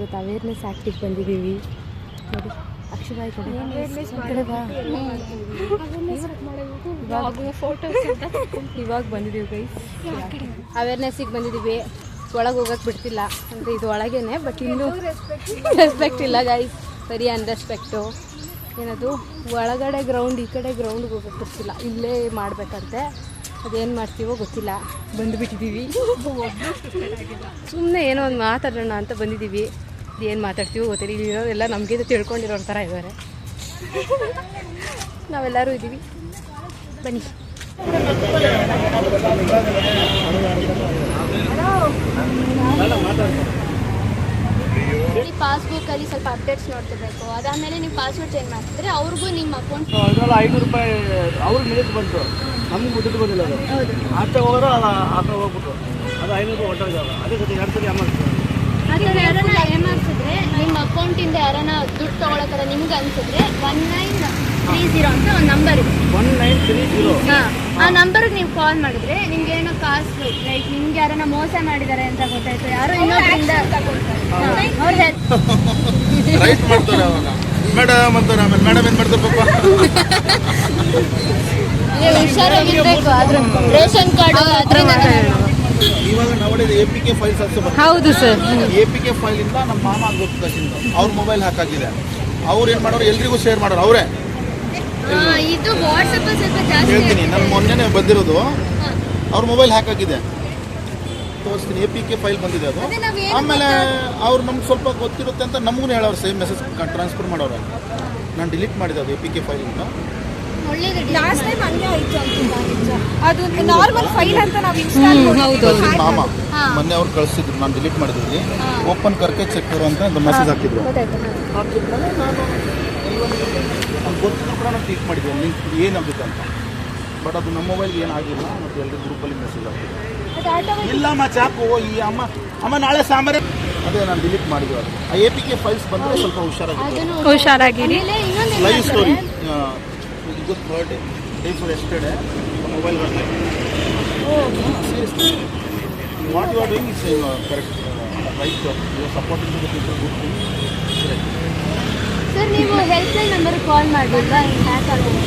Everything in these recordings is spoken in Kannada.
ಇವತ್ತು ಅವೇರ್ನೆಸ್ ಆ್ಯಕ್ಟಿಗೆ ಬಂದಿದ್ದೀವಿ ನೋಡಿ. ಅಕ್ಷರಾಯ್ ಕಡೆ ಇವಾಗ ಬಂದಿದ್ದೀವಿ ಗೈಸ್, ಅವೇರ್ನೆಸ್ಸಿಗೆ ಬಂದಿದ್ದೀವಿ. ಒಳಗೆ ಹೋಗಕ್ಕೆ ಬಿಡ್ತಿಲ್ಲ ಅಂದರೆ ಇದು ಒಳಗೇನೆ, ಬಟ್ ಇನ್ನೂ ರೆಸ್ಪೆಕ್ಟ್ ಇಲ್ಲ ಗೈಸ್, ಸರಿ ಅನ್ರೆಸ್ಪೆಕ್ಟು. ಏನದು ಒಳಗಡೆ ಗ್ರೌಂಡ್, ಈ ಕಡೆ ಗ್ರೌಂಡ್ಗೆ ಹೋಗಕ್ಕೆ ಬಿಡ್ತಿಲ್ಲ, ಇಲ್ಲೇ ಮಾಡಬೇಕಂತೆ. ಅದೇನು ಮಾಡ್ತೀವೋ ಗೊತ್ತಿಲ್ಲ, ಬಂದುಬಿಟ್ಟಿದ್ದೀವಿ. ಸುಮ್ಮನೆ ಏನೋ ಒಂದು ಮಾತಾಡೋಣ ಅಂತ ಬಂದಿದ್ದೀವಿ. ಏನು ಮಾತಾಡ್ತೀವೋ ಗೊತ್ತಿಲ್ಲ, ಇಲ್ಲಿರೋರೆಲ್ಲ ನಮಗಿಂತ ತಿಳ್ಕೊಂಡಿರೋ ಥರ ಇದ್ದಾರೆ. ನಾವೆಲ್ಲರೂ ಇದ್ದೀವಿ, ಬನ್ನಿ. ಪಾಸ್ಬುಕ್ಕಲ್ಲಿ ಸ್ವಲ್ಪ ಅಪ್ಡೇಟ್ಸ್ ನೋಡ್ತಿರ್ಬೇಕು. ಅದಾದಮೇಲೆ ನೀವು ಪಾಸ್ವರ್ಡ್ ಚೇಂಜ್ ಮಾಡ್ತಿದ್ರೆ ಅವ್ರಿಗೂ ನಿಮ್ಮ ಅಕೌಂಟ್ ₹500 ಅವ್ರಿಗೆ ಮಿನಿಟ್ ಬಂತು, ನಮ್ಗೆ ದುಡ್ಡು ಬಂದಿಲ್ಲ. ಅದು ಹೌದು, ಆಚೆ ಹೋಗೋರು ಆ ಥರ ಹೋಗ್ಬಿಟ್ಟು ಅದು ₹500 ಹೊಟ್ಟೋಗಿದ್ದಾವೆ. ಅದೇ ಜೊತೆ 2 ಸರಿ ಅಮೌಂಟ್ ಆ ಥರ ಯಾರನ್ನ ಏಮಾರಿಸಿದ್ರೆ ನಿಮ್ಮ ಅಕೌಂಟಿಂದ ಯಾರನ್ನ ದುಡ್ಡು ತೊಗೊಳ್ಳೋ ಥರ ನಿಮ್ಗೆ ಅನಿಸಿದ್ರೆ 1930 ಅಂತ ಒಂದು ನಂಬರ್ ಇದೆ. 1930. ಹಾಂ, ಆ ನಂಬರ್ಗೆ ನೀವು ಕಾಲ್ ಮಾಡಿದ್ರೆ ನಿಮ್ಗೆ ಏನೋ ಕಾಸು, ಲೈಕ್ ನಿಮ್ಗೆ ಯಾರನ್ನ ಮೋಸ ಮಾಡಿದ್ದಾರೆ ಅಂತ ಗೊತ್ತಾಯ್ತು, ಯಾರೋ ಇನ್ನೊಬ್ಬರಿಂದ ಅವ್ರ ರೈಟ್ ಮಾಡ್ತಾರೆ ಅವಾಗ ಮೇಡಮ್ ಅಂತಾರೆ. ಆಮೇಲೆ ಮೇಡಮ್ ಏನು ಮಾಡ್ತಾರೆ ಪಾಪ, ಹುಷಾರಾಗಿರ್ಬೇಕು. ಅದ್ರ ರೇಷನ್ ಕಾರ್ಡು ಅದರಿಂದ ಇವಾಗ ನಾವೊಂದು APK ಫೈಲ್ಸ್ ಅಷ್ಟು ಬರ್ತದೆ. ಹೌದು ಸರ್. APK ಫೈಲಿಂದ ನಮ್ಮ ಮಾಮ ಗೊತ್ತಿದ್ದ ಅವ್ರ ಮೊಬೈಲ್ ಹಾಕಾಗಿದೆ. ಅವ್ರು ಏನು ಮಾಡೋರು, ಎಲ್ರಿಗೂ ಶೇರ್ ಮಾಡೋರು ಅವರೇ. ಇದು ವಾಟ್ಸಪ್ ಸ್ವಲ್ಪ ಜಾಸ್ತಿ ಹೇಳ್ತೀನಿ, ನನ್ನ ಮೊನ್ನೆನೇ ಬಂದಿರೋದು, ಅವ್ರ ಮೊಬೈಲ್ ಹಾಕಾಗಿದೆ, ತೋರಿಸ್ತೀನಿ. APK ಫೈಲ್ ಬಂದಿದೆ ಅದು. ಆಮೇಲೆ ಅವ್ರು ನಮ್ಗೆ ಸ್ವಲ್ಪ ಗೊತ್ತಿರುತ್ತೆ ಅಂತ ನಮಗೂ ಹೇಳೋರು, ಸೇಮ್ ಮೆಸೇಜ್ ಟ್ರಾನ್ಸ್ಫರ್ ಮಾಡೋರು. ನಾನು ಡಿಲೀಟ್ ಮಾಡಿದೆ ಅದು APK ಫೈಲಿಂದ. ಲಾಸ್ಟ್ ಟೈಮ್ ಹಂಗೆ ಆಯ್ತು ಅಂತ. ಅದು ನಾರ್ಮಲ್ ಫೈಲ್ ಅಂತ ನಾವು ಇನ್ಸ್ಟಾಲ್ ಮಾಡಿದ್ವಿ. ಮಾಮ ಮೊನ್ನೆ ಅವ್ರು ಕಳಿಸಿದ್ರು, ನಾನು ಡಿಲೀಟ್ ಮಾಡಿದ್ವಿ. ಓಪನ್ ಕರ್ಕೆ ಚೆಕ್ ಕರೋ ಅಂತ ಒಂದು ಮೆಸೇಜ್ ಹಾಕಿದ್ರು. ಹಾಕಿದ್ಮೇಲೆ ನಾನು ಗೊತ್ತಿದ್ರು ಕೂಡ ನಾನು ಕ್ಲಿಕ್ ಮಾಡಿದ್ದೆ ಲಿಂಕ್ ಏನಾಗುತ್ತೆ ಅಂತ. ಬಟ್ ಅದು ನಮ್ಮ ಮೊಬೈಲ್ಗೆ ಏನಾಗಿಲ್ಲ. ಮತ್ತು ಎಲ್ಲರೂ ಗ್ರೂಪಲ್ಲಿ ಮೆಸೇಜ್ ಹಾಕಿದ್ರು, ಇಲ್ಲಮ್ಮ ಚಾಕು ಈ ಅಮ್ಮ ನಾಳೆ ಸಾಂಬಾರೇ. ಅದೇ ನಾನು ಡಿಲೀಟ್ ಮಾಡಿದ್ವಿ. ಅದು ಆ APK ಫೈಲ್ಸ್ ಬಂದರೆ ಸ್ವಲ್ಪ ಹುಷಾರಾಗಿರಿ. Live story good birthday day for yesterday mobile birthday. Seriously, what you are doing is correct, right job. You are supporting the people, good thing. Sir, ನೀವು ಹೆಲ್ಪ್ ಲೈನ್ ನಂಬರ್ ಕಾಲ್ ಮಾಡಿಲ್ವಾ? ಹ್ಯಾಕ್ ಆಗೋದು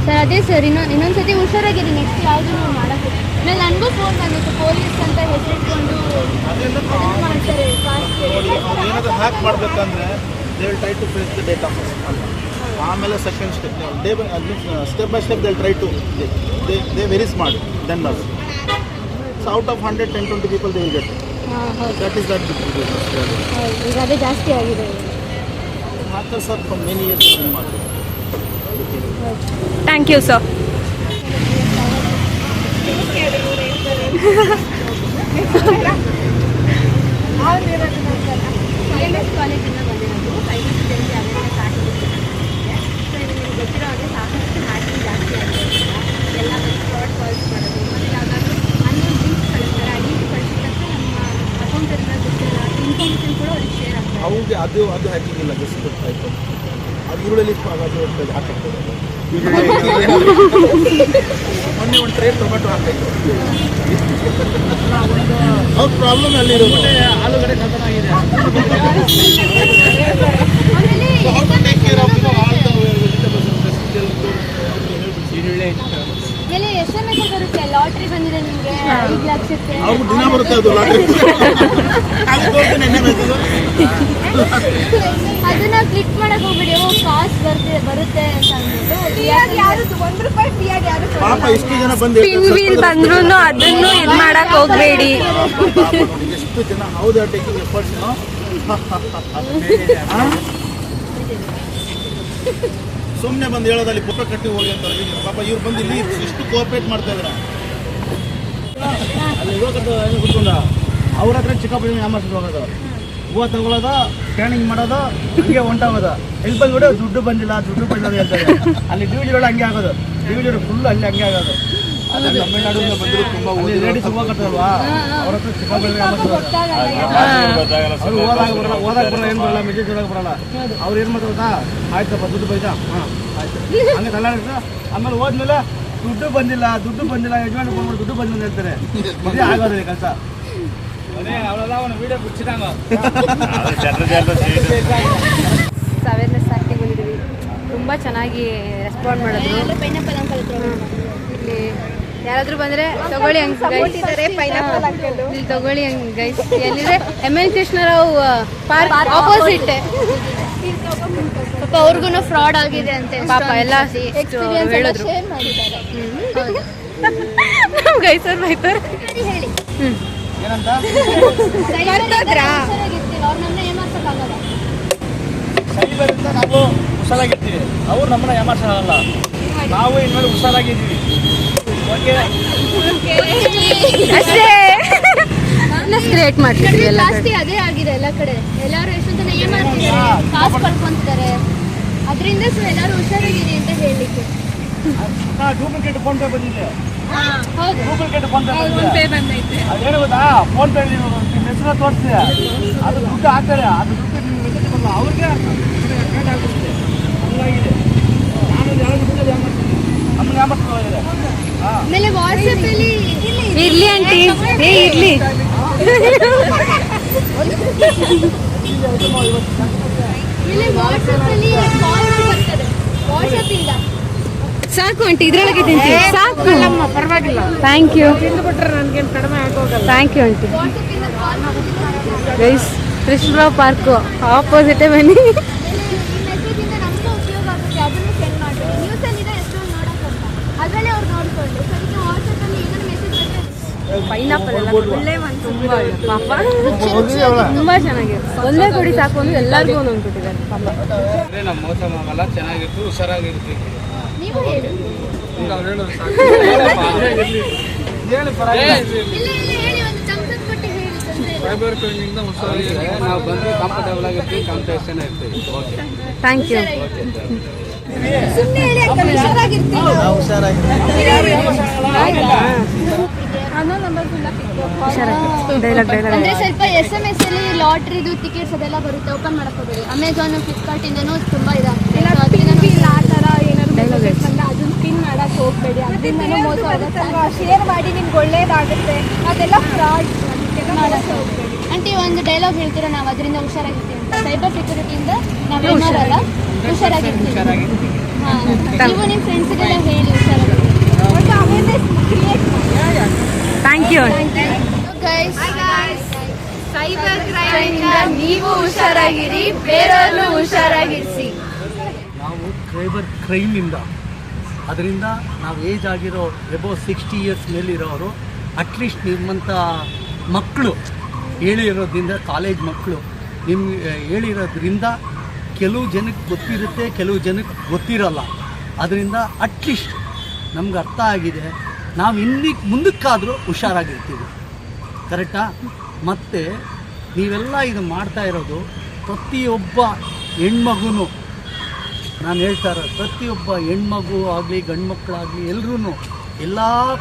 ಸರ್. ಅದೇ ಸರ್, ಇನ್ನೊಂದ್ಸತಿ ಹುಷಾರಾಗಿರಿ. ನೆಕ್ಸ್ಟ್ ಯಾವುದು ನಾವು ಮಾಡೋಕ್ಕೆ. ಆಮೇಲೆ ನನಗೂ ಫೋನ್ ಬಂದಿತ್ತು, ಪೊಲೀಸ್ ಅಂತ ಹೆಸರಿಟ್ಕೊಂಡು ಮಾಡ್ತಾರೆ. ಏನಾದರೂ ಹ್ಯಾಕ್ ಮಾಡಬೇಕಂದ್ರೆ they will try to face the data first ಅಂತ. ಆಮೇಲೆ second step step by step they try to they very smart than bus. So out of 100, 10-20 people they will get. That is that business. ಈಗ ಅದೇ ಜಾಸ್ತಿ ಆಗಿದೆ. Hackers are from many years in market. Thank you sir. ಕಾಲೇಜಿಂದ ಬಂದಿರೋದು ಸೈನ್ಸ್ ಜಲ್ದಿ ಅವೇರ್ನೆಸ್ ಆಗಿರುತ್ತೆ. ಸೊ ಇದು ನಿಮ್ಗೆ ಗೊತ್ತಿರೋ ಹಾಗೆ ಸಾಕಷ್ಟು ಹ್ಯಾಕಿಂಗ್ ಜಾಸ್ತಿ ಆಗಿದೆ. ಎಲ್ಲ ಫ್ರಾಡ್ ಕಾಲ್ಸ್ ಮಾಡೋದು, ಮತ್ತು ಯಾವ್ದಾದ್ರು ಅನ್ನೊಂದು ಲಿಂಕ್ ಕಳಿಸ್ತಾರೆ. ಆ ಲಿಂಕ್ ಕಳಿಸಿದ ತಕ್ಷಣ ನಮ್ಮ ಅಕೌಂಟಲ್ಲಿರೋ ಗೊತ್ತಿರೋ ಇನ್ಫಾರ್ಮೇಷನ್ ಕೂಡ ಅವ್ರಿಗೆ ಶೇರ್ ಆಗ್ತದೆ. ಹೌದು, ಅದು ಹ್ಯಾಕಿಂಗ್ ಇಲ್ಲ, ಜಸ್ಟ್ ಆಯಿತು. ಅದು ಈರುಳ್ಳಿ ಹಾಕಕ್ಕೆ ಮೊನ್ನೆ ಒಂದು ಟ್ರೇ ಟೊಮೆಟೊ ಹಾಕಬೇಕು. ಅವ್ರ ಪ್ರಾಬ್ಲಮ್ ಅಲ್ಲಿರೋದು ಆಲೂಗಡ್ಡೆ ಖತನಾಗಿದೆ. ಎಲ್ಲ SMS ಬರುತ್ತೆ, ಲಾಟ್ರಿ ಬಂದಿದೆ ನಿಮಗೆ 5 ಲಕ್ಷಕ್ಕೆ. ಅವ್ರಿಗೆ ದಿನ ಬರುತ್ತೆ ಅದು ಲಾಟ್ರಿ. ಅದನ್ನ ಕ್ಲಿಕ್ ಮಾಡಕ್ ಹೋಗ್ಬಿಡಿ. ಕಾಸು ಬರುತ್ತೆ ಅಂತ ಅಂದ್ಬಿಟ್ಟು ಪಾಪ ಎಷ್ಟು ಜನ ಬಂದು ವೀಲ್ ಬಂದ್ರು ಅದನ್ನು ಇದು ಮಾಡಕ್ ಹೋಗ್ಬೇಡಿ. ಎಷ್ಟು ಜನ ಹೌದು ಟೇಕಿಂಗ್ ಎಫರ್ಟ್ಸ್. ಸುಮ್ಮನೆ ಬಂದು ಹೇಳೋದಲ್ಲಿ ಪುಕ್ಕ ಕಟ್ಟಿ ಹೋಗಿ ಅಂತಾರೆ. ಪಾಪ ಇವ್ರು ಬಂದು ಇಲ್ಲಿ ಎಷ್ಟು ಕೋಆಪರೇಟ್ ಮಾಡ್ತಾ ಇದ್ದಾರೆ. ಅಲ್ಲಿ ಹೋಗೋದು ಕೂತ್ಕೊಂಡ ಅವ್ರ ಹತ್ರ ಚಿಕ್ಕಪ್ಪ ಯಾಮರ್ಸ್ಬಿಟ್ಟು ಹೋಗೋದು, ಹೂವು ತಗೊಳ್ಳೋದು, ಸ್ಕ್ಯಾನಿಂಗ್ ಮಾಡೋದು, ಹಂಗೆ ಹೊಂಟೋಗೋದು. ಇಲ್ಲಿ ಬಂದ್ಬಿಟ್ಟು ದುಡ್ಡು ಬಂದಿಲ್ಲ ಹೇಳ್ತಾರೆ. ಅಲ್ಲಿ ಡಿವಿಜನ್ ಹಂಗೆ ಆಗೋದು, ಡಿವಿಜನ್ ಫುಲ್ ಅಲ್ಲಿ ಹಂಗೆ ಆಗೋದು. ಅದೇ ತಮಿಳ್ನಾಡಿಂದ ಬಂದಿರೋ ತುಂಬಾ ಲೇಡೀಸ್ ಹೋಗತ್ತಲ್ವಾ, ಅವ್ರ ಹತ್ರ ಚಿಕ್ಕಪ್ಪ ಅವ್ರು ಓದಾಕ್ ಬರಲ್ಲ, ಏನು ಬರಲ್ಲ, ಮೆಸೇಜ್ ಕೊಡೋಕೆ ಬರಲ್ಲ. ಅವ್ರು ಏನು ಮಾಡ್ತಾ ಆಯ್ತಪ್ಪ ದುಡ್ಡು ಬೈತಾ, ಹಾಂ ಆಯ್ತು ಹಂಗೆ ತಲ್ಲ. ಆಮೇಲೆ ಹೋದ್ಮೇಲೆ ದುಡ್ಡು ಬಂದಿಲ್ಲ ಯಜಮಾನ್ ಬಂದ್ಬಿಟ್ಟು ದುಡ್ಡು ಬಂದಿಲ್ಲ ಹೇಳ್ತಾರೆ. ಇದೇ ಆಗೋದಿಲ್ಲ ಕೆಲಸ. ಅವೇರ್ನೆಸ್ ಆಕ್ಟಿಗೆ ಬಂದಿದ್ದೀವಿ. ತುಂಬ ಚೆನ್ನಾಗಿ ರೆಸ್ಪಾಂಡ್ ಮಾಡಿದ್ರು. ಪೈನಾಪಲ್ ಅಂಕಲ್ ಇಲ್ಲಿ ಯಾರಾದರೂ ಬಂದರೆ ತಗೊಳ್ಳಿ ಹಂಗೆ ಪೈನಾಪಲ್ ಅಂಕಲ್ ಇಲ್ಲಿ ತಗೊಳ್ಳಿ ಹಂಗೆ ಗೈಸ್. ಎಲ್ಲಿದೆ MN ಕೃಷ್ಣರಾವ್ ಪಾರ್ಕ್ ಆಪೋಸಿಟ್. ಪಾಪ ಅವ್ರಿಗೂ ಫ್ರಾಡ್ ಆಗಿದೆ ಅಂತ ಪಾಪ ಎಲ್ಲ ಹೇಳಿದ್ರು. ಗೈಸ್ ಅವ್ರು ಬೈತಾರೆ. ಹೇಳಿ ಏನಂತ ಸೈಬರಿಂದ ನಾವು ಹುಷಾರಾಗಿರ್ತೀವಿ, ಅವ್ರು ನಮ್ಮನ್ನ ಏಮಾರ್ಸೋಲ್ಲ. ನಾವು ಇನ್ಮೇಲೆ ಹುಷಾರಾಗಿದ್ದೀವಿ. ಓಕೆ ಅಷ್ಟೇ ಕ್ರಿಯೇಟ್ ಮಾಡ್ತೀವಿ ಎಲ್ಲ ಜಾಸ್ತಿ ಅದೇ ಆಗಿದೆ ಎಲ್ಲ ಕಡೆ. ಎಲ್ಲರೂ ಎಷ್ಟೊಂದು ಏನ್ ಮಾಡ್ತಿದ್ದಾರೆ, ಕಾಸು ಪಡ್ಕೊಂತಾರೆ. ಅದರಿಂದ ಎಲ್ಲರೂ ಹುಷಾರಾಗಿದೆ ಅಂತ ಹೇಳಲಿಕ್ಕೆ. ಡೂಪ್ಲಿಕೇಟ್ ಫೋನ್ ಪೇ ಬಂದಿದೆ. ಹೌದು, ಡೂಪ್ಲಿಕೇಟ್ ಫೋನ್ ಪೇ ಬಂದೈತೆ. ಅದೇನು ಗೊತ್ತಾ, ಫೋನ್ ಪೇ ಹೆಸರು ತೋರಿಸ್ತೀಯ, ಅದು ದುಡ್ಡು ಹಾಕ್ತಾರೆ. ಅದು ದುಡ್ಡು ನಿಮ್ಮ ಮೆಸೇಜ್ ಬಂದು ಅವ್ರಿಗೆ ಪೇಟ್ ಆಗ್ಬಿಡುತ್ತೆ. ಹಂಗಾಗಿದೆ. ನಾನು ಯಾರು ದುಡ್ಡು ಮಾಡ್ತೀನಿ, ನಮ್ಮನ್ನ ಯಾಮರ್ಸ್ಕೊಳ್ಳೋಗಿದೆ. ಆಮೇಲೆ ವಾಟ್ಸಪ್ ಅಲ್ಲಿ ಇರ್ಲಿ ಆಂಟಿ, ಇರ್ಲಿ. ಇಲ್ಲಿ ವಾಟ್ಸಪ್ ಅಲ್ಲಿ ಕಾಲ್ ಬರ್ತದೆ. ವಾಟ್ಸಪ್ ಇಂದ ಸಾಕು ಆಂಟಿ, ಇದ್ರೊಳಗೆ ತಿಂತೀವಿ. ಸಾಕು, ಪರವಾಗಿಲ್ಲ. Thank you. ತಿಂದುಬಿಟ್ರೆ ನನಗೇನು ಕಡಿಮೆ ಆಗೋಗಲ್ಲ. Thank you aunty. ವಾಟ್ಸಪ್ ಇಂದ ಕಾಲ್ ಮಾಡ್ತಿದ್ದಾರೆ. ಗೈಸ್ ಕೃಷ್ಣರಾವ್ ಪಾರ್ಕು ಆಪೋಸಿಟೇ ಬನ್ನಿ. ಈ ಮೆಸೇಜ್ ಇಂದ ನಮಗೂ ಉಪಯೋಗ ಆಗುತ್ತೆ. ಅದನ್ನು ಸೆಂಡ್ ಮಾಡಿ. ನ್ಯೂಸ್ ಅಲ್ಲಿ ಇದೆ ಎಷ್ಟೊಂದು ನೋಡಕ್ಕಂತ, ಅದರಲ್ಲೇ ಅವ್ರು ನೋಡ್ಕೊಂಡು. ಸದ್ಯಕ್ಕೆ ವಾಟ್ಸಪ್ ಅಲ್ಲಿ ಏನಾದ್ರು ಮೆಸೇಜ್ ಬಂದ್ರೆ ಪೈನಾಪಲ್ ಎಲ್ಲ ಒಳ್ಳೆ ತುಂಬ ಪಾಪ ತುಂಬ ಚೆನ್ನಾಗಿದೆ. ಒಂದೇ ಕೊಡಿ ಸಾಕು ಅಂದ್ರೆ ಎಲ್ಲರಿಗೂ ಒಂದೊಂದು ಕೊಟ್ಟಿದ್ದಾರೆ ಪಾಪ. ನಮ್ಮ ಮೋಸ ಮಾಡಲ್ಲ, ಚೆನ್ನಾಗಿರ್ತೀವಿ, ಹುಷಾರಾಗಿರ್ತೀವಿ. ನೀವು ಹೇಳಿ. ಹೇಳಿ ಪರವಾಗಿಲ್ಲ. ಇಲ್ಲ ಹೇಳಿ, ಒಂದು ಥಮ್ಸ್ ಕೊಟ್ಟು ಹೇಳಿ. ತೊಂದ್ರೆ ಇಲ್ಲ. ನಾವು ಬಂದು ಕಂಫರ್ಟಬಲ್ ಆಗಿರ್ತೀವಿ, ಕಾಂಪಿಟೇಷನ್ ಇರ್ತೀವಿ. Okay, thank you. ಸುಮ್ಮನೆ ಹೇಳಿ ಅಕ್ಕ, ಹುಷಾರಾಗಿರ್ತೀವಿ. ಡೈಲಾಗ್ ಅಂದ್ರೆ ಸ್ವಲ್ಪ SMS ಅಲ್ಲಿ ಲಾಟ್ರಿದು ಟಿಕೆಟ್ಸ್ ಅದೆಲ್ಲ ಬರುತ್ತೆ. ಓಪನ್ ಮಾಡಕ್ ಹೋಗ್ಬೇಡಿ. ಅಮೆಝಾನ್, ಫ್ಲಿಪ್ಕಾರ್ಟ್ ಇಂದನೂ ತುಂಬಾ ಇದಾಗ್ತದೆ. ಆ ಥರ ಏನಾದ್ರು ಅದನ್ನ ಪಿನ್ ಮಾಡಕ್ ಹೋಗ್ಬೇಡಿ. ಅದರಿಂದನೂ ಮೋಸ ಆಗುತ್ತಲ್ವಾ. ಶೇರ್ ಮಾಡಿ, ನಿಮ್ಗೆ ಒಳ್ಳೇದಾಗುತ್ತೆ. ಅದೆಲ್ಲ ಫ್ರಾಡ್ ಮಾಡಕ್ ಹೋಗ್ಬೇಡಿ. ಆಂಟಿ ಒಂದು ಡೈಲಾಗ್ ಹೇಳ್ತೀರಾ, ನಾವು ಅದರಿಂದ ಹುಷಾರಾಗಿರ್ತೀವಿ ಅಂತ. ಸೈಬರ್ ಸೆಕ್ಯೂರಿಟಿಯಿಂದ ನಾವು ಏನಾರಲ್ಲ, ಹುಷಾರಾಗಿರ್ತೀವಿ. ಹಾಂ, ನೀವು ನಿಮ್ಮ ಫ್ರೆಂಡ್ಸ್ಗೆಲ್ಲ ಹೇಳಿ ಹುಷಾರಾಗಿರ್ತೀವಿ. Thank you. ಸೈಬರ್ ಕ್ರೈಮ್ ನೀವು ಹುಷಾರಾಗಿರಿ, ಬೇರೆಯವ್ರನ್ನು ಹುಷಾರಾಗಿರಿಸಿ. ನಾವು ಸೈಬರ್ ಕ್ರೈಮಿಂದ ಅದರಿಂದ ನಾವು ಏಜ್ ಆಗಿರೋ ಎಬೋ 60 ಇಯರ್ಸ್ ಮೇಲಿರೋರು ಅಟ್ಲೀಸ್ಟ್ ನಿಮ್ಮಂಥ ಮಕ್ಕಳು ಹೇಳಿರೋದ್ರಿಂದ, ಕಾಲೇಜ್ ಮಕ್ಕಳು ಹೇಳಿರೋದ್ರಿಂದ ಕೆಲವು ಜನಕ್ಕೆ ಗೊತ್ತಿರುತ್ತೆ, ಕೆಲವು ಜನಕ್ಕೆ ಗೊತ್ತಿರಲ್ಲ. ಅದರಿಂದ ಅಟ್ಲೀಸ್ಟ್ ನಮ್ಗೆ ಅರ್ಥ ಆಗಿದೆ. ನಾವು ಮುಂದಕ್ಕಾದರೂ ಹುಷಾರಾಗಿರ್ತೀವಿ. ಕರೆಕ್ಟಾ? ಮತ್ತು ನೀವೆಲ್ಲ ಇದು ಮಾಡ್ತಾ ಇರೋದು ಪ್ರತಿಯೊಬ್ಬ ಹೆಣ್ಮಗುನು, ನಾನು ಹೇಳ್ತಾ ಇರೋದು ಪ್ರತಿಯೊಬ್ಬ ಹೆಣ್ಮಗು ಆಗಲಿ ಗಂಡು ಮಕ್ಕಳಾಗಲಿ ಎಲ್ಲರೂ ಎಲ್ಲ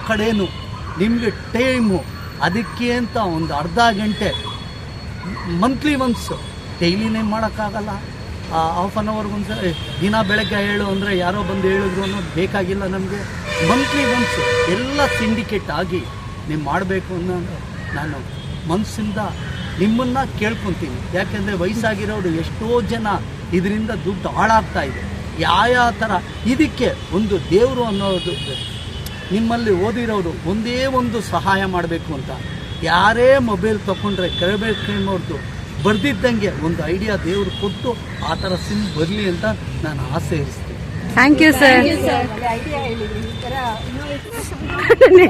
ಕಡೆಯೂ ನಿಮಗೆ ಟೈಮು ಅದಕ್ಕೆ ಅಂತ ಒಂದು ಅರ್ಧ ಗಂಟೆ ಮಂತ್ಲಿ ಒನ್ಸ್, ಡೈಲಿನೇ ಮಾಡೋಕ್ಕಾಗಲ್ಲ. ಹಾಫ್ ಆನ್ ಅವರ್ಗೊಂದು ದಿನ ಬೆಳಗ್ಗೆ ಹೇಳು ಅಂದರೆ ಯಾರೋ ಬಂದು ಹೇಳಿದ್ರು ಅನ್ನೋದು ಬೇಕಾಗಿಲ್ಲ ನಮಗೆ. ಮಂತ್ಲಿ ಒನ್ಸ್ ಎಲ್ಲ ಸಿಂಡಿಕೇಟ್ ಆಗಿ ನೀವು ಮಾಡಬೇಕು ಅನ್ನೋ ನಾನು ಮನಸ್ಸಿಂದ ನಿಮ್ಮನ್ನು ಕೇಳ್ಕೊತೀನಿ. ಯಾಕೆಂದರೆ ವಯಸ್ಸಾಗಿರೋರು ಎಷ್ಟೋ ಜನ ಇದರಿಂದ ದುಡ್ಡು ಹಾಳಾಗ್ತಾ ಇದೆ. ಯಾವ ಥರ ಇದಕ್ಕೆ ಒಂದು ದೇವರು ಅನ್ನೋದು ನಿಮ್ಮಲ್ಲಿ ಓದಿರೋರು ಒಂದೇ ಒಂದು ಸಹಾಯ ಮಾಡಬೇಕು ಅಂತ. ಯಾರೇ ಮೊಬೈಲ್ ತೊಗೊಂಡ್ರೆ ಕ್ರೈಮ್ ಅವ್ರದ್ದು ಬರ್ದಿದ್ದಂಗೆ ಒಂದು ಐಡಿಯಾ ದೇವರು ಕೊಟ್ಟು ಆ ಥರ ಸಿಮ್ ಬರಲಿ ಅಂತ ನಾನು ಆಸೆ ಇರಿಸ್ತೀನಿ. Thank you sir. ಅದನ್ನೇ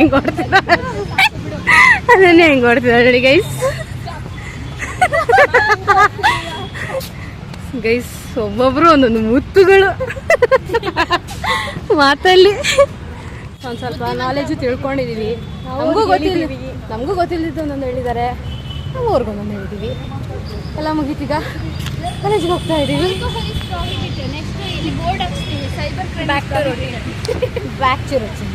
ಹೆಂಗೆ ಕೊಡ್ತಿದ್ದಾರೆ ನೋಡಿ ಗೈಸ್. ಗೈಸ್ ಒಬ್ಬೊಬ್ರು ಒಂದೊಂದು ಮುತ್ತುಗಳು ಮಾತಲ್ಲಿ. ಒಂದು ಸ್ವಲ್ಪ ನಾಲೆಜು ತಿಳ್ಕೊಂಡಿದ್ದೀವಿ. ನಮಗೂ ಗೊತ್ತಿಲ್ಲದಿದ್ದು ಒಂದೊಂದು ಹೇಳಿದ್ದಾರೆ, ನಾವು ಅವ್ರಿಗೊಂದೊಂದು ಹೇಳಿದ್ದೀವಿ. ಎಲ್ಲ ಮುಗೀತೀಗ ಕಾಲೇಜಿಗೆ ಹೋಗ್ತಾ ಇದ್ದೀವಿ. ನೆಕ್ಸ್ಟ್ ಇಲ್ಲಿ ಬೋರ್ಡ್ ಹಾಕ್ಸ್ತೀವಿ, ಸೈಬರ್ ಕ್ರೈಮ್ ಬ್ಯಾಕ್ ಚಿರುಚಿ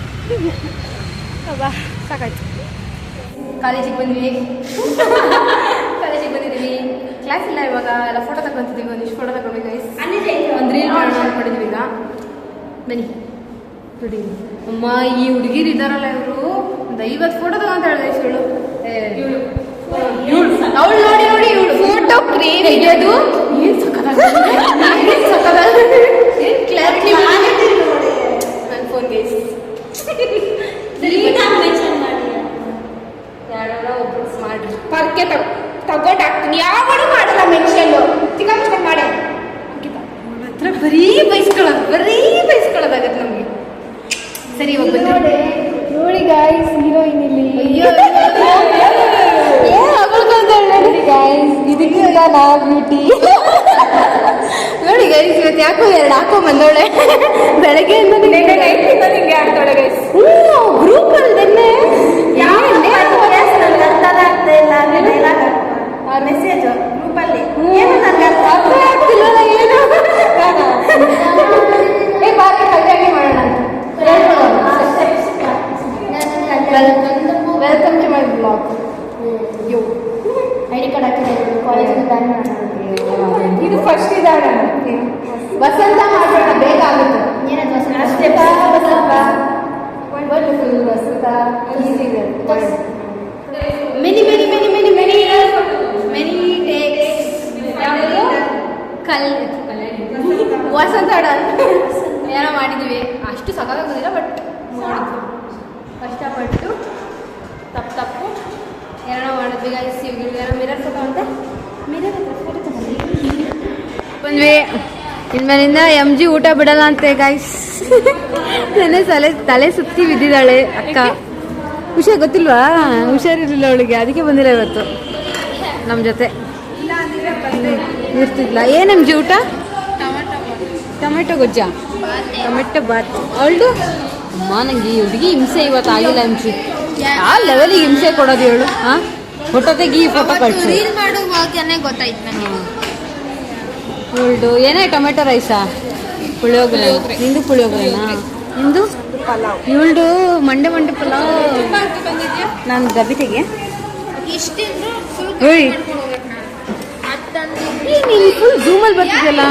ಅಬ್ಬಾ ಸಾಕಾಯ್ತು. ಕಾಲೇಜಿಗೆ ಬಂದಿದ್ದೀವಿ. ಕ್ಲಾಸ್ ಇಲ್ಲ ಇವಾಗ, ಎಲ್ಲ ಫೋಟೋ ತಗೊಂತಿದ್ದೀವಿ. ಒಂದಿಷ್ಟು ಫೋಟೋ ತಗೊಂಡ್ವಿ ಗೈಸ್. ಒಂದು ರೀಲ್ ಮಾಡೋಣ ಅಂದ್ಕೊಂಡಿದ್ದೀವಿ ಈಗ. ಬನ್ನಿ ನೋಡಿ ಅಮ್ಮ ಈ ಹುಡುಗಿರು ಇದಾರಲ್ಲ ಇವರು ಒಂದು 50 ಫೋಟೋ ತಗೊಂತ ಹೇಳಿದೆ ಇವಳು ಅವಳು ನೋಡಿ ನೋಡಿ ಇವಳು ಫೋಟೋ ಫ್ರೇಮ್ ಇದೆಯದು ಏನು ಕ್ಲಾರಿಟಿ ನನ್ನ ಫೋನ್ ಗೈಸ್ ಯಾರೋ ಒಬ್ರು ಮಾಡ್ರಿ ಪರ್ಕೆ ತಗೊಂಡು ಹಾಕ್ತೀನಿ ಯಾವಳು ಮಾಡಲ್ಲ ಮೆನ್ಷನ್ ಚಿಕ್ಕ ಮಾಡಿ ಹತ್ರ ಬರೀ ಬೈಸ್ಕೊಳ್ಳೋದಾಗತ್ತೆ ನಮಗೆ ಸರಿ ಇವಾಗ ಬಂದ್ರೆ ನೋಡಿ ಗಾಯ್ಸ್ ಹೀರೋಯಿನ್ ಇಲ್ಲಿ ಅಯ್ಯೋ ಗಾಯ್ಸ್ ಇದಕ್ಕಿಂತ ನಾ ಬ್ಯೂಟಿ ನೋಡಿ ಗೈಸ್ ಇವತ್ತು ಯಾಕೋ 2 ಹಾಕೋ ಬಂದವಳೆ ಬೆಳಗ್ಗೆ ಹಿಂಗೆ ಆಡ್ತಾಳೆ ಗೈಸ್ ಗ್ರೂಪ್ ಅಲ್ಲಿ ನಿನ್ನೆ ಮೆಸೇಜ್ ಗ್ರೂಪಲ್ಲಿ welcome to my blog ID card ಹಾಕಿದ್ದಾರೆ ಕಾಲೇಜಿಂದ ಇದು ಫಸ್ಟ್ ಇದಾವೆ ವಸಂತ ಮಾಡೋಣ ಬೇಗ ಆಗುತ್ತೆ ಏನದು ವಸಂತ ಮೆನಿ ಟೇಕ್ಸ್ ವಸಂತ ಏನೋ ಮಾಡಿದ್ವಿ ಅಷ್ಟು ಸಕಾಲಾಗೋದಿಲ್ಲ ಬಟ್ ಮಾಡಿದ್ವಿ ಕಷ್ಟಪಟ್ಟು ತಪ್ಪು ಏನೋ ಮಾಡಿದ್ವಿ ಗೈಸ್ ಏನೋ ಮಿರರ್ ಫೋಟೋ ಅಂತ ಬಂದ್ವಿ ಇನ್ಮೇಲಿಂದ MG ಊಟ ಬಿಡಲ್ಲ ಅಂತೆ ಗೈಸ್ ನೆನ್ನೆ ತಲೆ ಸುತ್ತಿ ಬಿದ್ದಿದ್ದಾಳೆ ಅಕ್ಕ ಹುಷಾರ್ ಗೊತ್ತಿಲ್ವಾ ಹುಷಾರಿರ್ಲಿಲ್ಲ ಅವಳಿಗೆ ಅದಕ್ಕೆ ಬಂದಿಲ್ಲ ಇವತ್ತು ನಮ್ಮ ಜೊತೆ ಇರ್ತಿದ್ಲ ಏನು MG ಊಟ ಟೊಮೆಟೊ ಗೊಜ್ಜ ಟೊಮೆಟೊ ಬಾತ್ ಅವಳದು ಅಮ್ಮ ನಂಗೆ ಈ ಹುಡುಗಿ ಹಿಂಸೆ ಇವತ್ತು ಆಗಿಲ್ಲ MG ಆ ಲೆವೆಲಿಗೆ ಹಿಂಸೆ ಕೊಡೋದು ಹೇಳು ಹಾಂ ಫೋಟೋತೆಗೆ ಈ ಫೋಟೋ ಕಳಿಸು ರೀಲ್ ಮಾಡುವಾಗನೇ ಗೊತ್ತಾಯ್ತು ನನಗೆ ಇವಳ್ದು ಏನೇ ಟೊಮೆಟೊ ರೈಸಾ ಪುಳಿಯೋಗರೆ ನಿಂದು ಪುಳಿಯೋಗರೆನಾ ನಿಂದು ಇವಳ್ದು ಮಂಡೆ ಪಲಾವ್ ನಾನು ಡಬ್ಬಿ ತೆಗೆ ಏಯ್ ನೀನು ಫುಲ್ ಝೂಮಲ್ಲಿ ಬರ್ತಿದ್ಯಲ್ಲ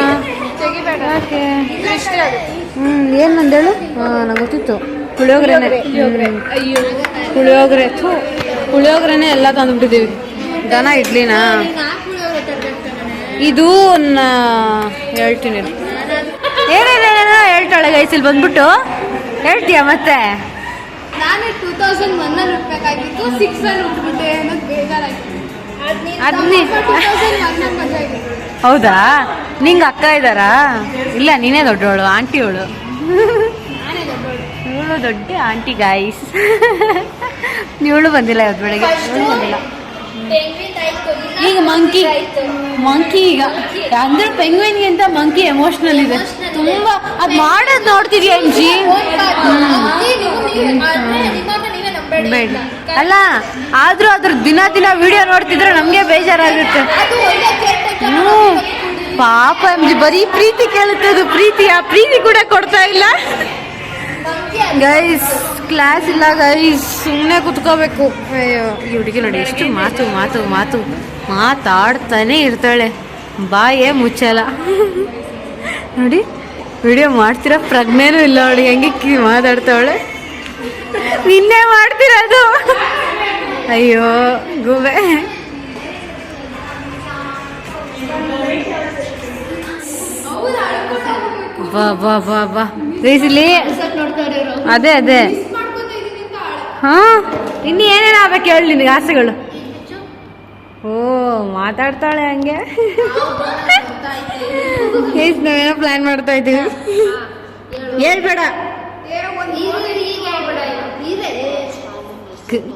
ಯಾಕೆ ಏನು ನಂದೇಳು ನಂಗೆ ಗೊತ್ತಿತ್ತು ಪುಳಿಯೋಗರೆನೆ ಪುಳಿಯೋಗರೆನೆ ಎಲ್ಲ ತಂದುಬಿಟ್ಟಿದ್ದೀವಿ ದನ ಇಡ್ಲಿನಾ ಇದು ಹೇಳ್ತೀನಿ ಏನೇನೇನೇನೋ ಹೇಳ್ತಾಳೆ ಗೈಸಲ್ಲಿ ಬಂದ್ಬಿಟ್ಟು ಹೇಳ್ತೀಯ ಮತ್ತೆ ನಾನು 2001 ಅಲ್ಲಿ ಹುಟ್ಟಬೇಕಾಗಿತ್ತು 6 ಅಲ್ಲಿ ಹುಟ್ಟುಬಿಟ್ಟೆ ಅನ್ನೋದು ಬೇಜಾರಾಗಿತ್ತು ಹೌದಾ ನಿಂಗೆ ಅಕ್ಕ ಇದ್ದಾರಾ ಇಲ್ಲ ನೀನೇ ದೊಡ್ಡವಳು ಆಂಟಿಯವಳು ಇವಳು ದೊಡ್ಡ ಆಂಟಿ ಗಾಯ್ಸ್ ಇವಳು ಬಂದಿಲ್ಲ ಇವತ್ತು ಬೆಳಗ್ಗೆ ಇವಳು ಬಂದಿಲ್ಲ ಈಗ ಮಂಕಿ ಈಗ ಅಂದ್ರೆ ಪೆಂಗ್ವಿನ್ಗೆ ಅಂತ ಮಂಕಿ ಎಮೋಷನಲ್ ಇದೆ ತುಂಬಾ ಅದ್ ಮಾಡೋದ್ ನೋಡ್ತಿದ್ಯಾ MG ಬೇಡ ಅಲ್ಲ ಆದ್ರೂ ಅದ್ರ ದಿನ ವಿಡಿಯೋ ನೋಡ್ತಿದ್ರೆ ನಮ್ಗೆ ಬೇಜಾರಾಗುತ್ತೆ ಪಾಪ MG ಬರೀ ಪ್ರೀತಿ ಕೇಳುತ್ತೆ ಅದು ಪ್ರೀತಿ ಕೂಡ ಕೊಡ್ತಾ ಇಲ್ಲ ಗೈಸ್ ಕ್ಲಾಸ್ ಇಲ್ಲ ಗೈಸ್ ಸುಮ್ಮನೆ ಕುತ್ಕೋಬೇಕು ಅಯ್ಯೋ ಈ ಹುಡುಗಿ ನೋಡಿ ಎಷ್ಟು ಮಾತಾಡ್ತಾನೆ ಇರ್ತಾಳೆ ಬಾಯೇ ಮುಚ್ಚಲ್ಲ ನೋಡಿ ವಿಡಿಯೋ ಮಾಡ್ತೀರಾ ಪ್ರಜ್ಞೆನೂ ಇಲ್ಲ ಅವಳಿಗೆ ಹೆಂಗೆ ಮಾತಾಡ್ತಾವಳೆ ನಿನ್ನೆ ಮಾಡ್ತಿರೋದು ಅಯ್ಯೋ ಗೂಬೆ ಬಾ ಇಲ್ಲಿ ಅದೇ ಹಾ ಇನ್ನು ಏನೇನು ಆಗ್ಬೇಕು ಹೇಳಿ ನಿನಗೆ ಆಸೆಗಳು ಓ ಮಾತಾಡ್ತಾಳೆ ಹಂಗೆ ನಾವೇನೋ ಪ್ಲಾನ್ ಮಾಡ್ತಾ ಇದ್ದೀವಿ ಹೇಳ್ಬೇಡ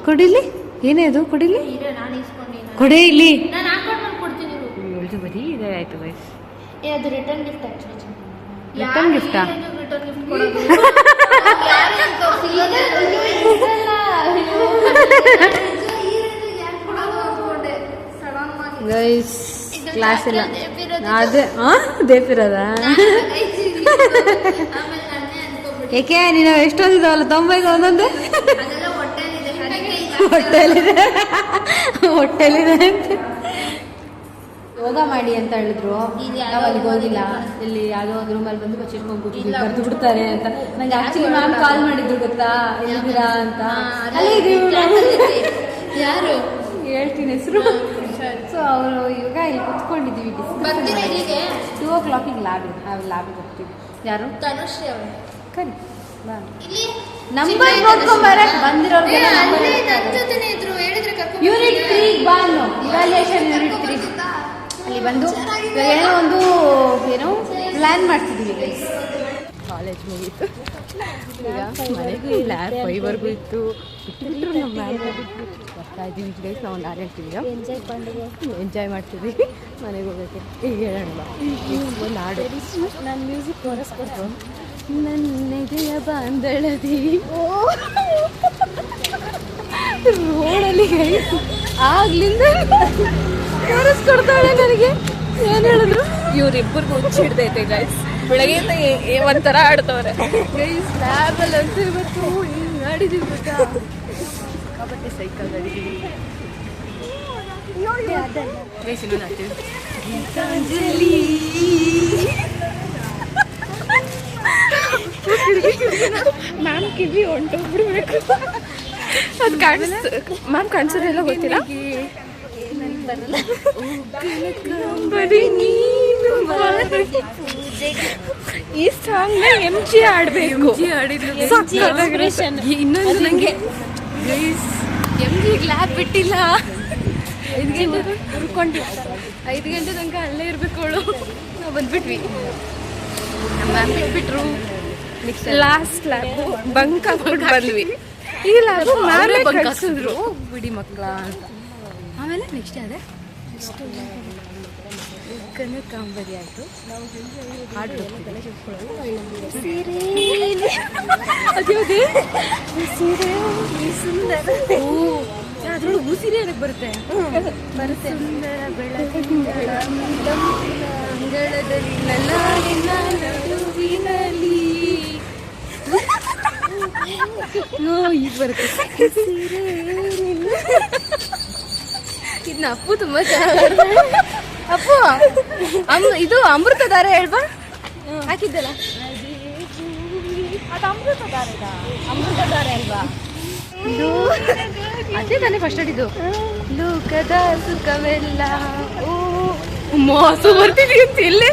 ಕೊಡಿಲಿ ಏನೇ ಅದು ಕೊಡಿಲಿ ಕೊಡೆ ಇಲ್ಲಿ ಬರೀ ಇದೇ ಆಯ್ತು ವಯಸ್ಸು ರಿಟರ್ನ್ ಗಿಫ್ಟ್ ರಿಟರ್ನ್ ಗಿಫ್ಟಾ ಗೈಸ್ ಕ್ಲಾಸ್ ಇಲ್ಲ ಅದೇ ದೇಪಿರೋದ ಏಕೆ ನೀನು ಎಷ್ಟೊಂದಿದ್ದಾವಲ್ಲ 90 ಒಂದೊಂದು ಹೊಟ್ಟೆಲಿದೆ ಅಂತ ಯೋಗ ಮಾಡಿ ಅಂತ ಹೇಳಿದ್ರು. ನಾವು ಅಲ್ಲಿಗೆ ಹೋಗಿಲ್ಲ. ಇಲ್ಲಿ ಯಾವುದೋ ಒಂದು ರೂಮಲ್ಲಿ ಬಂದು ಬಚ್ಚಿಟ್ಕೊಂಡು ಕೂತಿದ್ವಿ, ಕರೆದು ಬಿಡ್ತಾರೆ ಅಂತ. ನಂಗೆ ಆ್ಯಕ್ಚುಲಿ ಮ್ಯಾಮ್ ಕಾಲ್ ಮಾಡಿದ್ರು ಗೊತ್ತಾ, ಎಲ್ಲಿದ್ದೀರಾ ಅಂತ. ಅಲ್ಲೇ ಇದೀವಿ ಯಾರು ಹೇಳ್ತೀನಿ ಹೆಸರು. ಸೊ ಅವರು ಇವಾಗ ಇಲ್ಲಿ ಕುತ್ಕೊಂಡಿದ್ದೀವಿ. 2 o'clock ಲ್ಯಾಬಿಗೆ ಹೋಗ್ತೀವಿ. ಯಾರು? ತನುಶ್ರೀ ಅವರು ಕರಿ ಬಾ. ಇಲ್ಲಿ ನಂಬರ್ ನೋಡ್ಕೊಂಬರಕ್ಕೆ ಬಂದಿರೋರಿಗೆ ನನ್ನ ಜೊತೆನೇ ಇದ್ರು, ಹೇಳಿದ್ರೆ ಯೂನಿಟ್ 3 ಬಾನು ಇವ್ಯಾಲ್ಯೂಯೇಷನ್ ಯೂನಿಟ್ 3 ಅಲ್ಲಿ ಬಂದು ಏನೋ ಒಂದು ಪ್ಲ್ಯಾನ್ ಮಾಡ್ತಿದ್ದೀವಿ ಗೈಸ್. ಕಾಲೇಜ್ ಮುಗೀತು, ಈಗ ಮನೆಗೂ ಲ್ಯಾಬ್ 5ವರೆಗೂ ಇತ್ತು. ಬಿಟ್ಟರು ನಮ್ಮ ಮ್ಯಾಮ್ ಬರ್ತಾ ಇದ್ದೀವಿ ಗೈಸ್. ನಾವು ಒಂದು 6 ಗಂಟೆಗೆ ಎಂಜಾಯ್ ಮಾಡ್ತಿದ್ವಿ. ಮನೆಗೆ ಹೋಗೋಕ್ಕೆ ಈಗ ಹೇಳೋಣ ಒಂದು ಹಾಡು. ನಾನು ಮ್ಯೂಸಿಕ್ ತೋರಿಸ್ಕೊಡ್ತು. ನನ್ನೆದೆಯ ಬಾಂದಳದಿ ರೋಡಲ್ಲಿ ಗೈಸ್ ಆಗ್ಲಿಂದ ತೋರಿಸ್ಕೊಡ್ತಾಳೆ ನನಗೆ. ಏನು ಹೇಳಿದ್ರು, ಇವ್ರಿಬ್ಬರಿಗೂ ಹುಚ್ಚಿಡ್ದೈತೆ ಗೈಸ್. ಬೆಳಗ್ಗೆಯಿಂದ ಒಂಥರ ಆಡ್ತವ್ರೆ ಗೈಸ್. ಲ್ಯಾಬಲ್ಲಿ ಅಂತ ಇವತ್ತು ಹಿಂಗೆ ಆಡಿದೀವಿ ಗೊತ್ತಾ, ಸಿಕ್ಕಾಪಟ್ಟೆ ಸೈಕಲ್ ಆಡಿದೀವಿ ಗೈಸ್. ಇನ್ನೊಂದು ಆಡ್ತೀವಿ ಗೀತಾಂಜಲಿ. ಮ್ಯಾಮ್ ಕಿವಿ ಹೊಂಟೋಗ್ಬಿಡ್ಬೇಕು. ಅದು ಮ್ಯಾಮ್ ಕಾಣಿಸೋದೆಲ್ಲ ಗೊತ್ತಿಲ್ಲ. ಈ ಸಾಂಗ್ MG ಆಡ್ಬೇಕು. ಇನ್ನೊಂದು ನಂಗೆ MG ಲ್ಯಾಬ್ ಬಿಟ್ಟಿಲ್ಲ. 5 ಗಂಟೆ ಹುರ್ಕೊಂಡು 5 ಗಂಟೆ ತನಕ ಅಲ್ಲೇ ಇರ್ಬೇಕು ಅವಳು. ನಾವು ಬಂದ್ಬಿಟ್ವಿ. ನಮ್ಮ ಮ್ಯಾಮ್ ಬಿಟ್ಬಿಟ್ರು. ಲಾಸ್ಟ್ ಲ್ಯಾಬ್ ಬಂಕ್ ಹಾಕ್ಬಿಟ್ಟು ಬಂದ್ವಿ. ಈ ಲ್ಯಾಬ್ ಮ್ಯಾಮೇ ಕಳ್ಸಿದ್ರು, ಬಿಡಿ ಮಕ್ಕಳ ಅಂತ. ಆಮೇಲೆ ನೆಕ್ಸ್ಟ್ ಅದೇ ಕನಕಾಂಬರಿ ಆಯಿತು. ಹಾಡು ಅದ್ರೊಳಗೆ ಸೀರೆ ಏನಕ್ಕೆ ಬರುತ್ತೆ ಬರುತ್ತೆ. ಸುಂದರ ಬೆಳಕಿನಲ್ಲಿ ಈಗ ಬರುತ್ತೆ. ಇದನ್ನ ಅಪ್ಪು ತುಂಬಾ ಚೆನ್ನಾಗಿ ಅಪ್ಪು ಇದು ಅಮೃತಧಾರೆ ಹೇಳ್ಬಾ ಹಾಕಿದ್ದಲ್ಲ, ಅದು ಅಮೃತಧಾರೆ ಅಲ್ವಾ? ಅದೇ ತಾನೇ ಫಸ್ಟ್ ಆಡಿದ್ದು. ಲೋಕದ ಸುಖವೆಲ್ಲ ಓ ಮಾಸು ಬರ್ತಿದೀವಿ ಅಂತ ಇಲ್ಲೇ